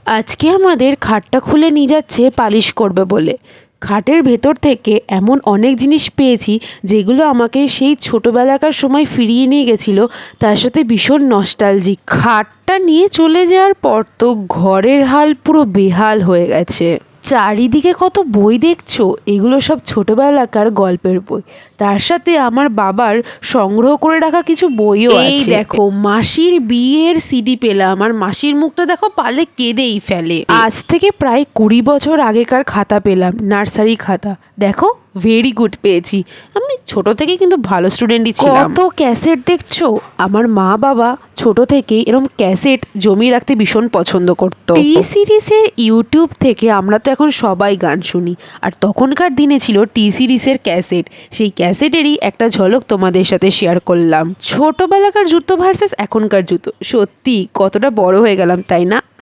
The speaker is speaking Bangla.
আজকে আমাদের খাটটা খুলে নিয়ে যাচ্ছে পালিশ করবে বলে। খাটের ভেতর থেকে এমন অনেক জিনিস পেয়েছি যেগুলো আমাকে সেই ছোটবেলাকার সময় ফিরিয়ে নিয়ে গেছিল, তার সাথে ভীষণ নস্টালজিক। খাটটা নিয়ে চলে যাওয়ার পর তো ঘরের হাল পুরো বেহাল হয়ে গেছে। চারিদিকে কত বই দেখছো, এগুলো সব ছোটবেলাকার গল্পের বই। তার সাথে আমার বাবার সংগ্রহ করে রাখা কিছু বইও আছে। এই দেখো, মাসির বিয়ের সিডি পেলাম, আর মাসির মুখটা দেখো পারলে কেঁদেই ফেলে। আজ থেকে প্রায় 20 বছর আগেকার খাতা পেলাম, নার্সারি খাতা। দেখো, ভেরি গুড পেয়েছি। আমি ছোট থেকে কিন্তু ভালো স্টুডেন্টই ছিলাম। কত ক্যাসেট দেখছো। আমার মা বাবা ছোট থেকেই এরকম ক্যাসেট জমিয়ে রাখতে ভীষণ পছন্দ করতো। টি সিরিজের ইউটিউব থেকে আমরা তো এখন সবাই গান শুনি, আর তখনকার দিনে ছিল টি সিরিজের ক্যাসেট। সেই ক্যাসেটেরই একটা ঝলক তোমাদের সাথে শেয়ার করলাম। ছোটবেলাকার জুতো ভার্সেস এখনকার জুতো, সত্যি কতটা বড় হয়ে গেলাম, তাই না?